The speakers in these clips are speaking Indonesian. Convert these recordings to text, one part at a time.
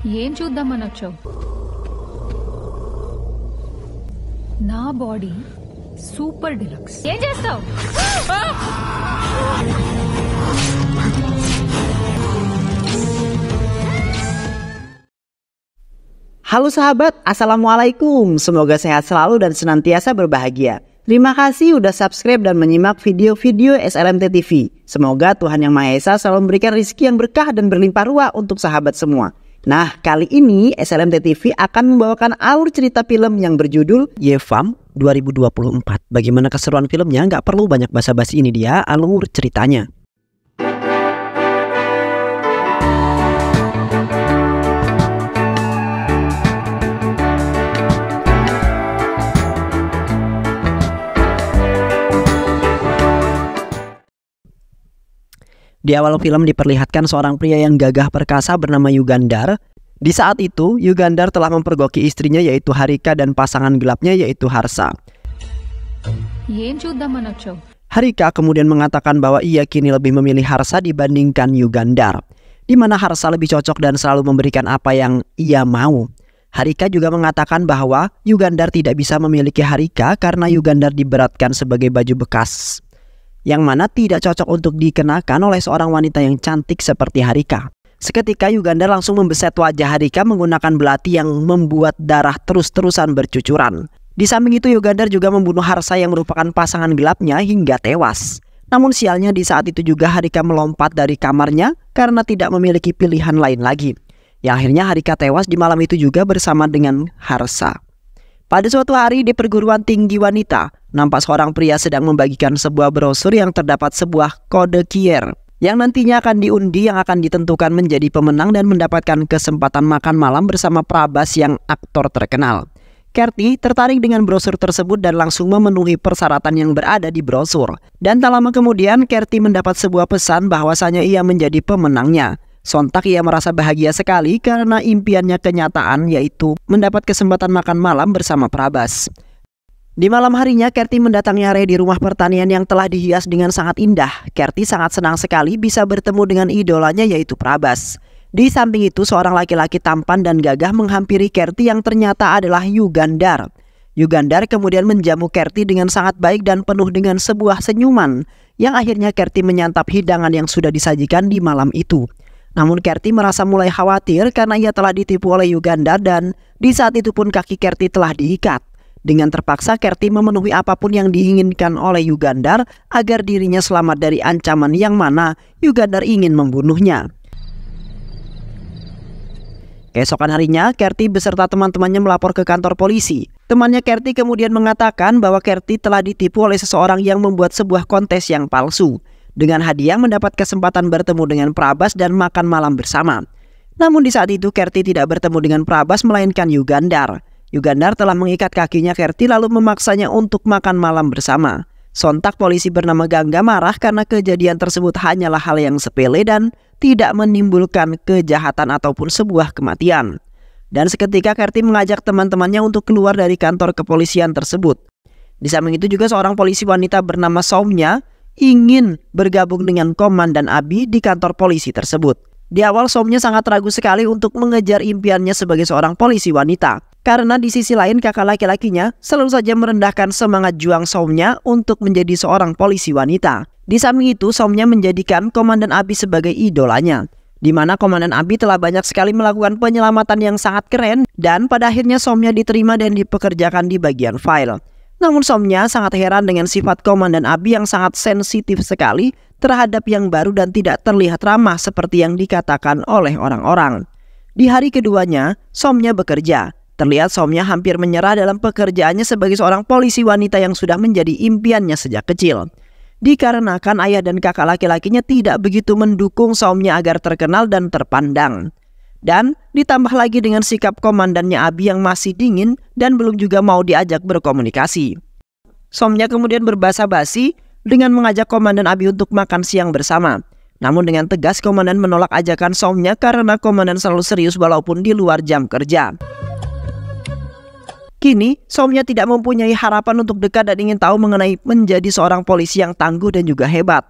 ఏం చూద్దామని వచ్చావు? నా బాడీ సూపర్ డిలక్స్. ఏం చేస్తావు? Halo sahabat, Assalamualaikum. Semoga sehat selalu dan senantiasa berbahagia. Terima kasih udah subscribe dan menyimak video-video SLMT TV. Semoga Tuhan Yang Maha Esa selalu memberikan rezeki yang berkah dan berlimpah ruah untuk sahabat semua. Nah, kali ini SLMT TV akan membawakan alur cerita film yang berjudul Yevam 2024. Bagaimana keseruan filmnya? Nggak perlu banyak basa-basi, ini dia alur ceritanya. Di awal film diperlihatkan seorang pria yang gagah perkasa bernama Yugandar. Di saat itu, Yugandar telah mempergoki istrinya yaitu Harika dan pasangan gelapnya yaitu Harsa. Harika kemudian mengatakan bahwa ia kini lebih memilih Harsa dibandingkan Yugandar, di mana Harsa lebih cocok dan selalu memberikan apa yang ia mau. Harika juga mengatakan bahwa Yugandar tidak bisa memiliki Harika karena Yugandar diberatkan sebagai baju bekas, yang mana tidak cocok untuk dikenakan oleh seorang wanita yang cantik seperti Harika. Seketika Yugandar langsung membeset wajah Harika menggunakan belati yang membuat darah terus-terusan bercucuran. Di samping itu Yugandar juga membunuh Harsa yang merupakan pasangan gelapnya hingga tewas. Namun sialnya di saat itu juga Harika melompat dari kamarnya karena tidak memiliki pilihan lain lagi. Yang akhirnya Harika tewas di malam itu juga bersama dengan Harsa. Pada suatu hari di perguruan tinggi wanita, nampak seorang pria sedang membagikan sebuah brosur yang terdapat sebuah kode kier yang nantinya akan diundi yang akan ditentukan menjadi pemenang dan mendapatkan kesempatan makan malam bersama Prabas yang aktor terkenal. Kerti tertarik dengan brosur tersebut dan langsung memenuhi persyaratan yang berada di brosur. Dan tak lama kemudian Kerti mendapat sebuah pesan bahwasanya ia menjadi pemenangnya. Sontak ia merasa bahagia sekali karena impiannya kenyataan, yaitu mendapat kesempatan makan malam bersama Prabas. Di malam harinya Kerti mendatangi area di rumah pertanian yang telah dihias dengan sangat indah. Kerti sangat senang sekali bisa bertemu dengan idolanya yaitu Prabas. Di samping itu seorang laki-laki tampan dan gagah menghampiri Kerti yang ternyata adalah Yugandar. Yugandar kemudian menjamu Kerti dengan sangat baik dan penuh dengan sebuah senyuman, yang akhirnya Kerti menyantap hidangan yang sudah disajikan di malam itu. Namun Kerti merasa mulai khawatir karena ia telah ditipu oleh Yugandar dan di saat itu pun kaki Kerti telah diikat. Dengan terpaksa Kerti memenuhi apapun yang diinginkan oleh Yugandar agar dirinya selamat dari ancaman yang mana Yugandar ingin membunuhnya. Keesokan harinya Kerti beserta teman-temannya melapor ke kantor polisi. Temannya Kerti kemudian mengatakan bahwa Kerti telah ditipu oleh seseorang yang membuat sebuah kontes yang palsu. Dengan hadiah mendapat kesempatan bertemu dengan Prabas dan makan malam bersama. Namun di saat itu Kerti tidak bertemu dengan Prabas melainkan Yugandar. Yugandar telah mengikat kakinya Kerti lalu memaksanya untuk makan malam bersama. Sontak polisi bernama Gangga marah karena kejadian tersebut hanyalah hal yang sepele dan tidak menimbulkan kejahatan ataupun sebuah kematian. Dan seketika Kerti mengajak teman-temannya untuk keluar dari kantor kepolisian tersebut. Di samping itu juga seorang polisi wanita bernama Soumya ingin bergabung dengan Komandan Abi di kantor polisi tersebut. Di awal Soumya sangat ragu sekali untuk mengejar impiannya sebagai seorang polisi wanita, karena di sisi lain kakak laki-lakinya selalu saja merendahkan semangat juang Soumya untuk menjadi seorang polisi wanita. Di samping itu Soumya menjadikan Komandan Abi sebagai idolanya, di mana Komandan Abi telah banyak sekali melakukan penyelamatan yang sangat keren dan pada akhirnya Soumya diterima dan dipekerjakan di bagian file. Namun Soumya sangat heran dengan sifat Komandan Abi yang sangat sensitif sekali terhadap yang baru dan tidak terlihat ramah seperti yang dikatakan oleh orang-orang. Di hari keduanya, Soumya bekerja. Terlihat Soumya hampir menyerah dalam pekerjaannya sebagai seorang polisi wanita yang sudah menjadi impiannya sejak kecil. Dikarenakan ayah dan kakak laki-lakinya tidak begitu mendukung Soumya agar terkenal dan terpandang. Dan ditambah lagi dengan sikap komandannya Abi yang masih dingin dan belum juga mau diajak berkomunikasi. Soumya kemudian berbasa-basi dengan mengajak Komandan Abi untuk makan siang bersama. Namun dengan tegas komandan menolak ajakan Soumya karena komandan selalu serius walaupun di luar jam kerja. Kini Soumya tidak mempunyai harapan untuk dekat dan ingin tahu mengenai menjadi seorang polisi yang tangguh dan juga hebat.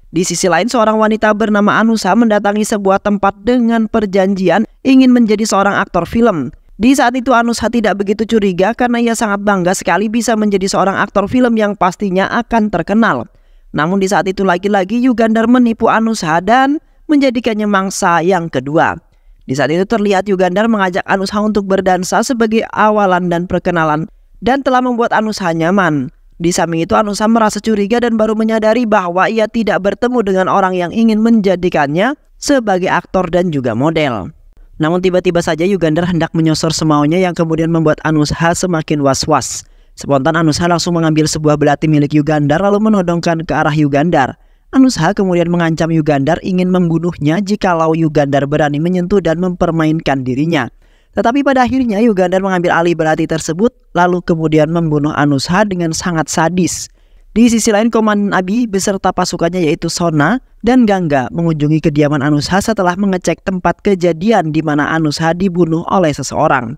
Di sisi lain, seorang wanita bernama Anushha mendatangi sebuah tempat dengan perjanjian ingin menjadi seorang aktor film. Di saat itu Anushha tidak begitu curiga karena ia sangat bangga sekali bisa menjadi seorang aktor film yang pastinya akan terkenal. Namun di saat itu lagi-lagi Yugandhar menipu Anushha dan menjadikannya mangsa yang kedua. Di saat itu terlihat Yugandhar mengajak Anushha untuk berdansa sebagai awalan dan perkenalan dan telah membuat Anushha nyaman. Di samping itu Anushha merasa curiga dan baru menyadari bahwa ia tidak bertemu dengan orang yang ingin menjadikannya sebagai aktor dan juga model. Namun tiba-tiba saja Yugandhar hendak menyosor semaunya yang kemudian membuat Anushha semakin was-was. Spontan Anushha langsung mengambil sebuah belati milik Yugandhar lalu menodongkan ke arah Yugandhar. Anushha kemudian mengancam Yugandhar ingin membunuhnya jikalau Yugandhar berani menyentuh dan mempermainkan dirinya. Tetapi pada akhirnya Yugandhar mengambil alih belati tersebut lalu kemudian membunuh Anushha dengan sangat sadis. Di sisi lain, Komandan Abi beserta pasukannya yaitu Sona dan Gangga mengunjungi kediaman Anushha setelah mengecek tempat kejadian di mana Anushha dibunuh oleh seseorang.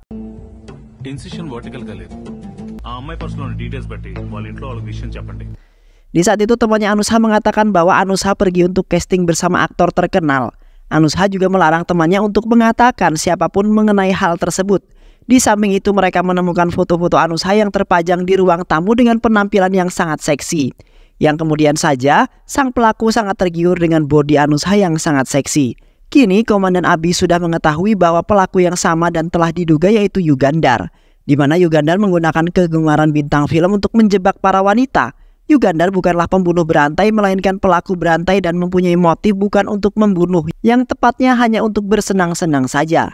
Di saat itu temannya Anushha mengatakan bahwa Anushha pergi untuk casting bersama aktor terkenal. Anushha juga melarang temannya untuk mengatakan siapapun mengenai hal tersebut. Di samping itu mereka menemukan foto-foto Anushha yang terpajang di ruang tamu dengan penampilan yang sangat seksi. Yang kemudian saja sang pelaku sangat tergiur dengan bodi Anushha yang sangat seksi. Kini Komandan Abi sudah mengetahui bahwa pelaku yang sama dan telah diduga yaitu Yugandhar. Di mana Yugandhar menggunakan kegemaran bintang film untuk menjebak para wanita. Yugandhar bukanlah pembunuh berantai melainkan pelaku berantai dan mempunyai motif bukan untuk membunuh, yang tepatnya hanya untuk bersenang-senang saja.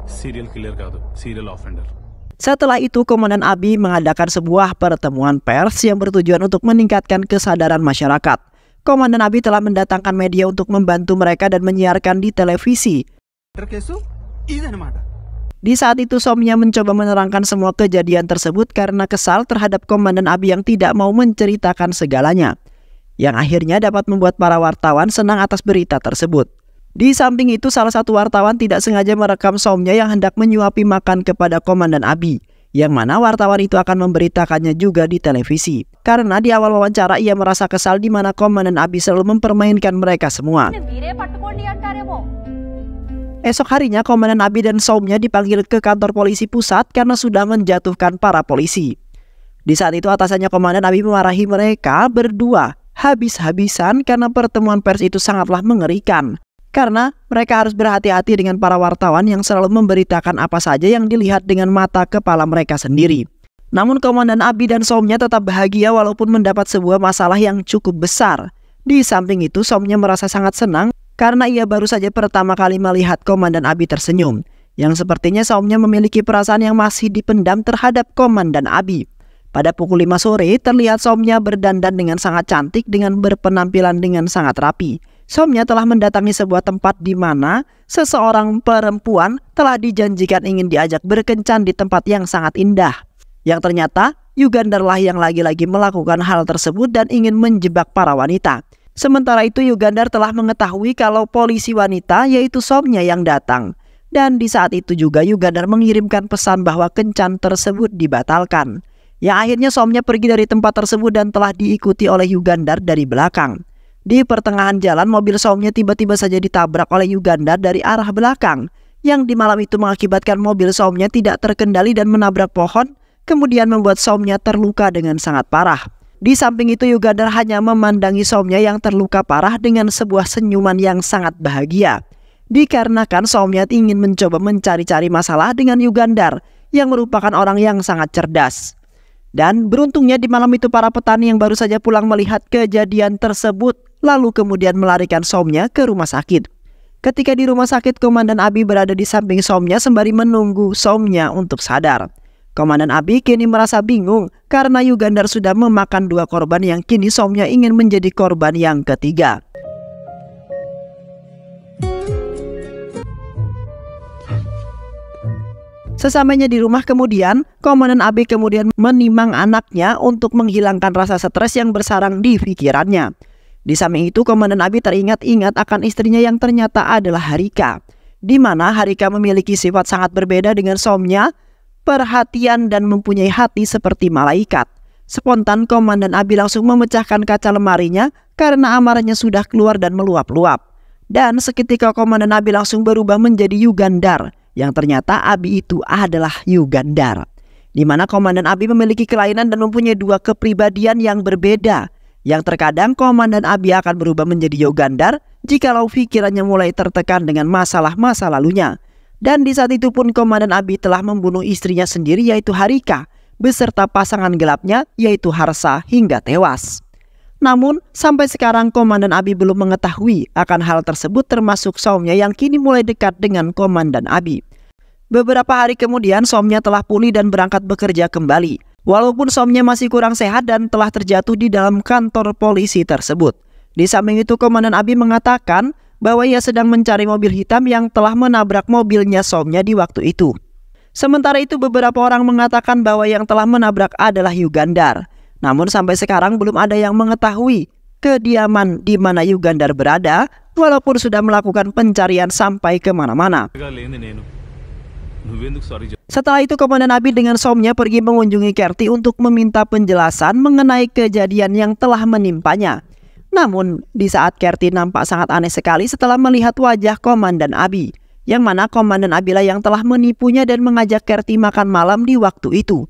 Serial killer kaadu, serial offender. Setelah itu Komandan Abi mengadakan sebuah pertemuan pers yang bertujuan untuk meningkatkan kesadaran masyarakat. Komandan Abi telah mendatangkan media untuk membantu mereka dan menyiarkan di televisi. Di saat itu Somya mencoba menerangkan semua kejadian tersebut karena kesal terhadap Komandan Abi yang tidak mau menceritakan segalanya, yang akhirnya dapat membuat para wartawan senang atas berita tersebut. Di samping itu salah satu wartawan tidak sengaja merekam Somya yang hendak menyuapi makan kepada Komandan Abi, yang mana wartawan itu akan memberitakannya juga di televisi. Karena di awal wawancara ia merasa kesal di mana Komandan Abi selalu mempermainkan mereka semua. Esok harinya Komandan Abi dan Somya dipanggil ke kantor polisi pusat karena sudah menjatuhkan para polisi. Di saat itu atasannya Komandan Abi memarahi mereka berdua habis-habisan karena pertemuan pers itu sangatlah mengerikan. Karena mereka harus berhati-hati dengan para wartawan yang selalu memberitakan apa saja yang dilihat dengan mata kepala mereka sendiri. Namun Komandan Abi dan Somya tetap bahagia walaupun mendapat sebuah masalah yang cukup besar. Di samping itu Somya merasa sangat senang karena ia baru saja pertama kali melihat Komandan Abi tersenyum, yang sepertinya Somya memiliki perasaan yang masih dipendam terhadap Komandan Abi. Pada pukul 5 sore, terlihat Somya berdandan dengan sangat cantik dengan berpenampilan dengan sangat rapi. Somya telah mendatangi sebuah tempat di mana seseorang perempuan telah dijanjikan ingin diajak berkencan di tempat yang sangat indah. Yang ternyata Yugandhar lah yang lagi-lagi melakukan hal tersebut dan ingin menjebak para wanita. Sementara itu Yugandhar telah mengetahui kalau polisi wanita yaitu Somya yang datang. Dan di saat itu juga Yugandhar mengirimkan pesan bahwa kencan tersebut dibatalkan. Yang akhirnya Somya pergi dari tempat tersebut dan telah diikuti oleh Yugandhar dari belakang. Di pertengahan jalan mobil Somya tiba-tiba saja ditabrak oleh Yugandhar dari arah belakang. Yang di malam itu mengakibatkan mobil Somya tidak terkendali dan menabrak pohon. Kemudian membuat Somya terluka dengan sangat parah. Di samping itu Yugandhar hanya memandangi Somya yang terluka parah dengan sebuah senyuman yang sangat bahagia. Dikarenakan Somya ingin mencoba mencari-cari masalah dengan Yugandhar yang merupakan orang yang sangat cerdas. Dan beruntungnya di malam itu para petani yang baru saja pulang melihat kejadian tersebut lalu kemudian melarikan Somya ke rumah sakit. Ketika di rumah sakit Komandan Abi berada di samping Somya sembari menunggu Somya untuk sadar. Komandan Abi kini merasa bingung karena Yugandhar sudah memakan 2 korban yang kini Somya ingin menjadi korban yang ketiga. Sesampainya di rumah kemudian, Komandan Abi kemudian menimang anaknya untuk menghilangkan rasa stres yang bersarang di pikirannya. Di samping itu Komandan Abi teringat-ingat akan istrinya yang ternyata adalah Harika. Di mana Harika memiliki sifat sangat berbeda dengan Somya, perhatian dan mempunyai hati seperti malaikat. Spontan Komandan Abi langsung memecahkan kaca lemarinya karena amarahnya sudah keluar dan meluap-luap. Dan seketika Komandan Abi langsung berubah menjadi Yugandar, yang ternyata Abi itu adalah Yugandar. Di mana Komandan Abi memiliki kelainan dan mempunyai dua kepribadian yang berbeda. Yang terkadang Komandan Abi akan berubah menjadi Yugandar jikalau pikirannya mulai tertekan dengan masalah masa lalunya. Dan di saat itu pun Komandan Abi telah membunuh istrinya sendiri yaitu Harika, beserta pasangan gelapnya yaitu Harsa hingga tewas. Namun sampai sekarang Komandan Abi belum mengetahui akan hal tersebut, termasuk Somnya yang kini mulai dekat dengan Komandan Abi. Beberapa hari kemudian Somnya telah pulih dan berangkat bekerja kembali. Walaupun Somnya masih kurang sehat dan telah terjatuh di dalam kantor polisi tersebut. Di samping itu Komandan Abi mengatakan bahwa ia sedang mencari mobil hitam yang telah menabrak mobilnya Somnya di waktu itu. Sementara itu beberapa orang mengatakan bahwa yang telah menabrak adalah Yugandar. Namun sampai sekarang belum ada yang mengetahui kediaman di mana Yugandar berada, walaupun sudah melakukan pencarian sampai kemana-mana. Setelah itu Komandan Abi dengan Somnya pergi mengunjungi Kerti untuk meminta penjelasan mengenai kejadian yang telah menimpanya. Namun di saat Kerti nampak sangat aneh sekali setelah melihat wajah Komandan Abi, yang mana Komandan Abi lah yang telah menipunya dan mengajak Kerti makan malam di waktu itu.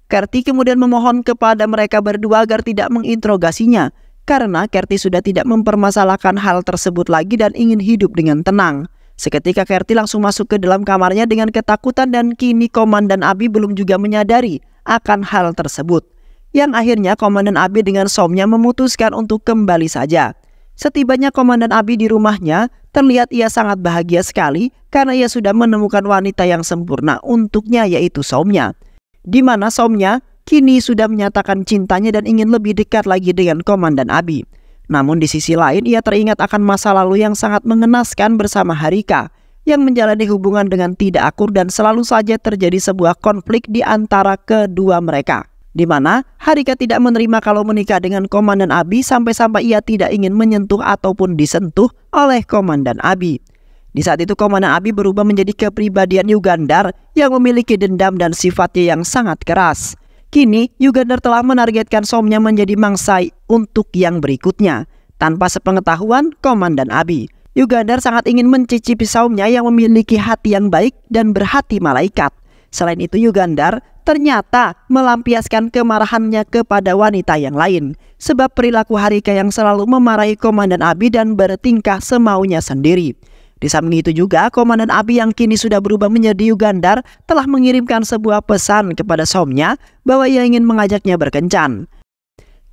Kerti kemudian memohon kepada mereka berdua agar tidak menginterogasinya, karena Kerti sudah tidak mempermasalahkan hal tersebut lagi dan ingin hidup dengan tenang. Seketika Kerti langsung masuk ke dalam kamarnya dengan ketakutan dan kini Komandan Abi belum juga menyadari akan hal tersebut. Yang akhirnya Komandan Abi dengan Somnya memutuskan untuk kembali saja. Setibanya Komandan Abi di rumahnya, terlihat ia sangat bahagia sekali karena ia sudah menemukan wanita yang sempurna untuknya yaitu Somnya. Di mana Somnya kini sudah menyatakan cintanya dan ingin lebih dekat lagi dengan Komandan Abi. Namun di sisi lain ia teringat akan masa lalu yang sangat mengenaskan bersama Harika yang menjalani hubungan dengan tidak akur dan selalu saja terjadi sebuah konflik di antara kedua mereka. Di mana Harika tidak menerima kalau menikah dengan Komandan Abi sampai-sampai ia tidak ingin menyentuh ataupun disentuh oleh Komandan Abi. Di saat itu Komandan Abi berubah menjadi kepribadian Yugandar yang memiliki dendam dan sifatnya yang sangat keras. Kini Yugandar telah menargetkan Somnya menjadi mangsa untuk yang berikutnya. Tanpa sepengetahuan Komandan Abi, Yugandar sangat ingin mencicipi Somnya yang memiliki hati yang baik dan berhati malaikat. Selain itu Yugandar ternyata melampiaskan kemarahannya kepada wanita yang lain, sebab perilaku Harika yang selalu memarahi Komandan Abi dan bertingkah semaunya sendiri. Di samping itu juga Komandan Abi yang kini sudah berubah menjadi Yugandar telah mengirimkan sebuah pesan kepada Somnya bahwa ia ingin mengajaknya berkencan.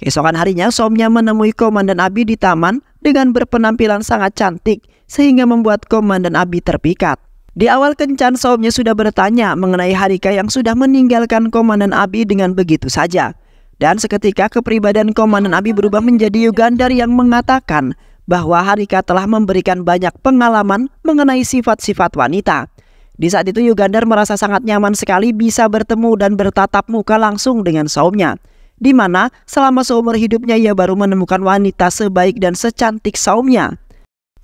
Keesokan harinya Somnya menemui Komandan Abi di taman dengan berpenampilan sangat cantik sehingga membuat Komandan Abi terpikat. Di awal kencan Somnya sudah bertanya mengenai Harika yang sudah meninggalkan Komandan Abi dengan begitu saja. Dan seketika kepribadian Komandan Abi berubah menjadi Yugandar yang mengatakan bahwa Harika telah memberikan banyak pengalaman mengenai sifat-sifat wanita. Di saat itu Yugandar merasa sangat nyaman sekali bisa bertemu dan bertatap muka langsung dengan Somnya. Di mana selama seumur hidupnya ia baru menemukan wanita sebaik dan secantik Somnya.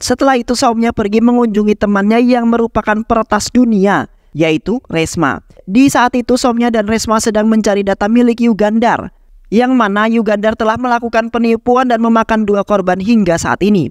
Setelah itu Somnya pergi mengunjungi temannya yang merupakan peretas dunia, yaitu Resma. Di saat itu Somnya dan Resma sedang mencari data milik Yugandar, yang mana Yugandar telah melakukan penipuan dan memakan 2 korban hingga saat ini.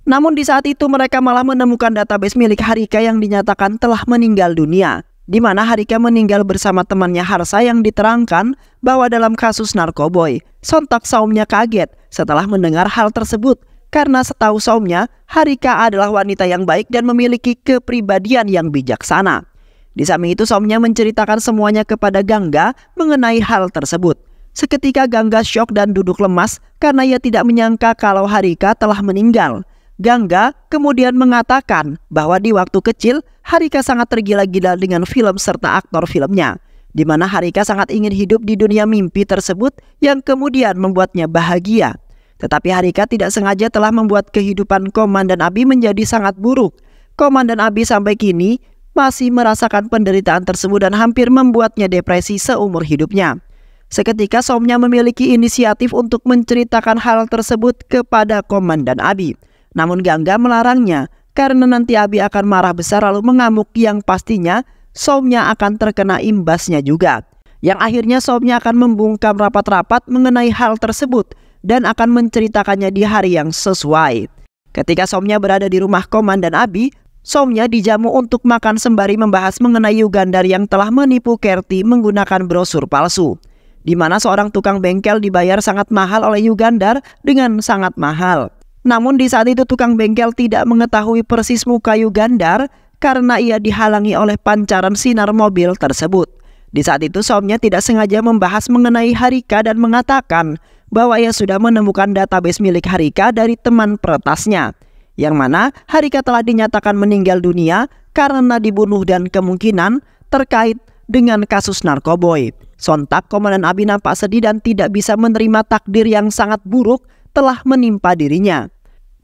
Namun di saat itu mereka malah menemukan database milik Harika yang dinyatakan telah meninggal dunia, di mana Harika meninggal bersama temannya Harsa yang diterangkan bahwa dalam kasus narkoboy. Sontak Somnya kaget setelah mendengar hal tersebut, karena setahu Somnya Harika adalah wanita yang baik dan memiliki kepribadian yang bijaksana. Di samping itu Somnya menceritakan semuanya kepada Gangga mengenai hal tersebut. Seketika Gangga syok dan duduk lemas karena ia tidak menyangka kalau Harika telah meninggal. Gangga kemudian mengatakan bahwa di waktu kecil Harika sangat tergila-gila dengan film serta aktor filmnya, di mana Harika sangat ingin hidup di dunia mimpi tersebut yang kemudian membuatnya bahagia. Tetapi Harika tidak sengaja telah membuat kehidupan Komandan Abi menjadi sangat buruk. Komandan Abi sampai kini masih merasakan penderitaan tersebut dan hampir membuatnya depresi seumur hidupnya. Seketika Somnya memiliki inisiatif untuk menceritakan hal tersebut kepada Komandan Abi. Namun Gangga melarangnya karena nanti Abi akan marah besar lalu mengamuk yang pastinya Somnya akan terkena imbasnya juga. Yang akhirnya Somnya akan membungkam rapat-rapat mengenai hal tersebut dan akan menceritakannya di hari yang sesuai. Ketika Somnya berada di rumah Komandan Abi, Somnya dijamu untuk makan sembari membahas mengenai Yugandar yang telah menipu Kerti menggunakan brosur palsu, di mana seorang tukang bengkel dibayar sangat mahal oleh Yugandar dengan sangat mahal. Namun di saat itu tukang bengkel tidak mengetahui persis muka Yugandar karena ia dihalangi oleh pancaran sinar mobil tersebut. Di saat itu Somnya tidak sengaja membahas mengenai Harika dan mengatakan bahwa ia sudah menemukan database milik Harika dari teman peretasnya, yang mana Harika telah dinyatakan meninggal dunia karena dibunuh dan kemungkinan terkait dengan kasus narkoboy. Sontak Komandan Abi nampak sedih dan tidak bisa menerima takdir yang sangat buruk telah menimpa dirinya.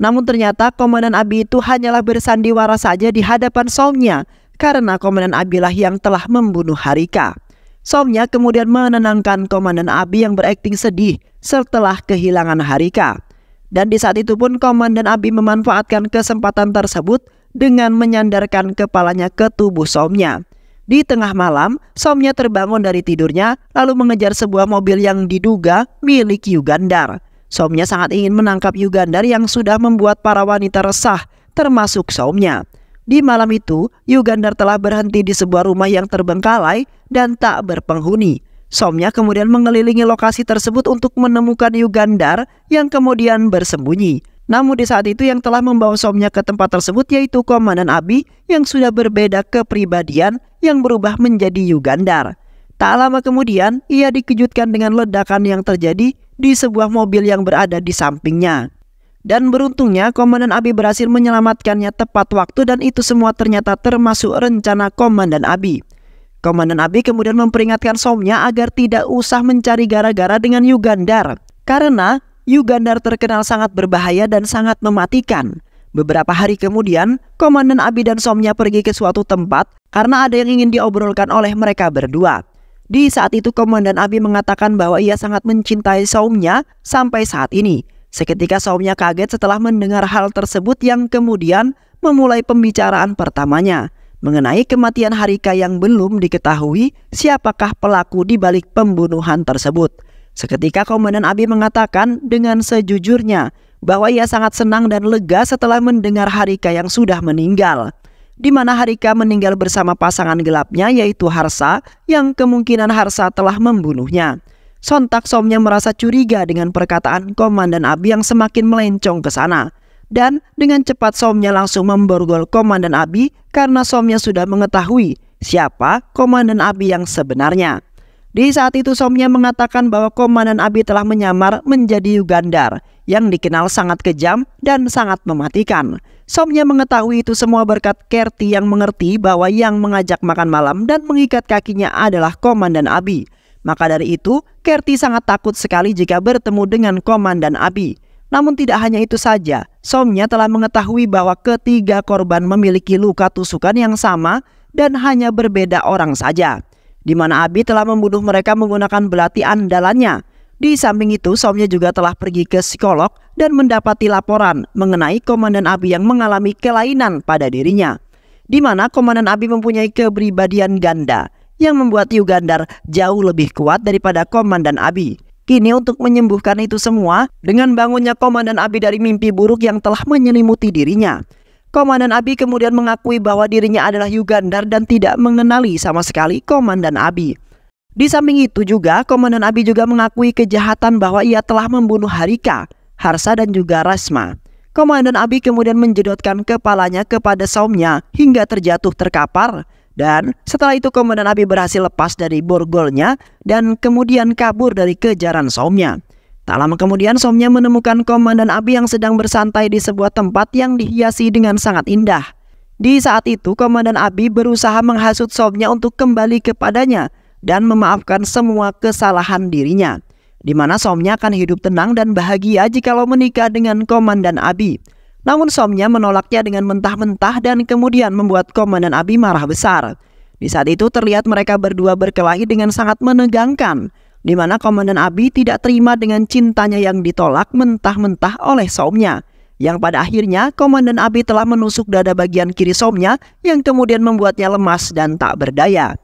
Namun ternyata Komandan Abi itu hanyalah bersandiwara saja di hadapan Somnya karena Komandan Abi lah yang telah membunuh Harika. Somnya kemudian menenangkan Komandan Abi yang berakting sedih setelah kehilangan Harika. Dan di saat itu pun Komandan Abi memanfaatkan kesempatan tersebut dengan menyandarkan kepalanya ke tubuh Somnya. Di tengah malam, Somnya terbangun dari tidurnya lalu mengejar sebuah mobil yang diduga milik Yugandar. Somnya sangat ingin menangkap Yugandar yang sudah membuat para wanita resah, termasuk Somnya. Di malam itu, Yugandar telah berhenti di sebuah rumah yang terbengkalai dan tak berpenghuni. Somnya kemudian mengelilingi lokasi tersebut untuk menemukan Yugandar yang kemudian bersembunyi. Namun di saat itu yang telah membawa Somnya ke tempat tersebut yaitu Komandan Abi yang sudah berbeda kepribadian yang berubah menjadi Yugandar. Tak lama kemudian, ia dikejutkan dengan ledakan yang terjadi di sebuah mobil yang berada di sampingnya. Dan beruntungnya Komandan Abi berhasil menyelamatkannya tepat waktu dan itu semua ternyata termasuk rencana Komandan Abi. Komandan Abi kemudian memperingatkan Somnya agar tidak usah mencari gara-gara dengan Yugandar karena Yugandar terkenal sangat berbahaya dan sangat mematikan. Beberapa hari kemudian Komandan Abi dan Somnya pergi ke suatu tempat karena ada yang ingin diobrolkan oleh mereka berdua. Di saat itu Komandan Abi mengatakan bahwa ia sangat mencintai Somnya sampai saat ini. Seketika Somnya kaget setelah mendengar hal tersebut yang kemudian memulai pembicaraan pertamanya mengenai kematian Harika yang belum diketahui siapakah pelaku di balik pembunuhan tersebut. Seketika Komandan Abi mengatakan dengan sejujurnya bahwa ia sangat senang dan lega setelah mendengar Harika yang sudah meninggal, di mana Harika meninggal bersama pasangan gelapnya yaitu Harsa yang kemungkinan Harsa telah membunuhnya. Sontak Somnya merasa curiga dengan perkataan Komandan Abi yang semakin melencong ke sana. Dan dengan cepat Somnya langsung memborgol Komandan Abi karena Somnya sudah mengetahui siapa Komandan Abi yang sebenarnya. Di saat itu Somnya mengatakan bahwa Komandan Abi telah menyamar menjadi Yugandar yang dikenal sangat kejam dan sangat mematikan. Somnya mengetahui itu semua berkat Kerti yang mengerti bahwa yang mengajak makan malam dan mengikat kakinya adalah Komandan Abi. Maka dari itu, Kerti sangat takut sekali jika bertemu dengan Komandan Abi. Namun tidak hanya itu saja, Somnya telah mengetahui bahwa ketiga korban memiliki luka tusukan yang sama dan hanya berbeda orang saja, di mana Abi telah membunuh mereka menggunakan belati andalannya. Di samping itu, Somnya juga telah pergi ke psikolog dan mendapati laporan mengenai Komandan Abi yang mengalami kelainan pada dirinya, di mana Komandan Abi mempunyai kepribadian ganda yang membuat Yugandar jauh lebih kuat daripada Komandan Abi. Kini untuk menyembuhkan itu semua, dengan bangunnya Komandan Abi dari mimpi buruk yang telah menyelimuti dirinya, Komandan Abi kemudian mengakui bahwa dirinya adalah Yugandar dan tidak mengenali sama sekali Komandan Abi. Di samping itu juga, Komandan Abi juga mengakui kejahatan bahwa ia telah membunuh Harika, Harsa dan juga Rasma. Komandan Abi kemudian menjedotkan kepalanya kepada Somnya hingga terjatuh terkapar. Dan setelah itu Komandan Abi berhasil lepas dari borgolnya dan kemudian kabur dari kejaran Somnya. Tak lama kemudian Somnya menemukan Komandan Abi yang sedang bersantai di sebuah tempat yang dihiasi dengan sangat indah. Di saat itu Komandan Abi berusaha menghasut Somnya untuk kembali kepadanya dan memaafkan semua kesalahan dirinya, di mana Somnya akan hidup tenang dan bahagia jikalau menikah dengan Komandan Abi. Namun Somnya menolaknya dengan mentah-mentah dan kemudian membuat Komandan Abi marah besar. Di saat itu terlihat mereka berdua berkelahi dengan sangat menegangkan, di mana Komandan Abi tidak terima dengan cintanya yang ditolak mentah-mentah oleh Somnya, yang pada akhirnya Komandan Abi telah menusuk dada bagian kiri Somnya yang kemudian membuatnya lemas dan tak berdaya.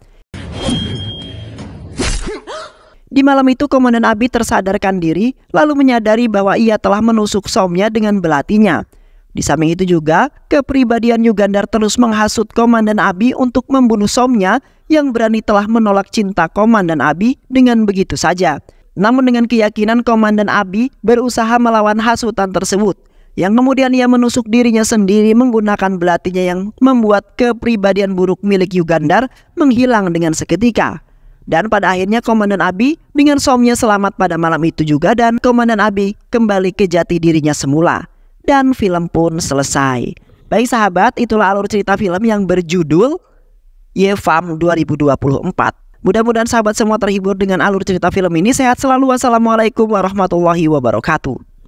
Di malam itu Komandan Abi tersadarkan diri lalu menyadari bahwa ia telah menusuk Soumya dengan belatinya. Di samping itu juga, kepribadian Yugandar terus menghasut Komandan Abi untuk membunuh Soumya yang berani telah menolak cinta Komandan Abi dengan begitu saja. Namun dengan keyakinan Komandan Abi berusaha melawan hasutan tersebut, yang kemudian ia menusuk dirinya sendiri menggunakan belatinya yang membuat kepribadian buruk milik Yugandar menghilang dengan seketika. Dan pada akhirnya Komandan Abi dengan Soumya selamat pada malam itu juga dan Komandan Abi kembali ke jati dirinya semula. Dan film pun selesai. Baik sahabat, itulah alur cerita film yang berjudul Yevam 2024. Mudah-mudahan sahabat semua terhibur dengan alur cerita film ini. Sehat selalu. Wassalamualaikum warahmatullahi wabarakatuh.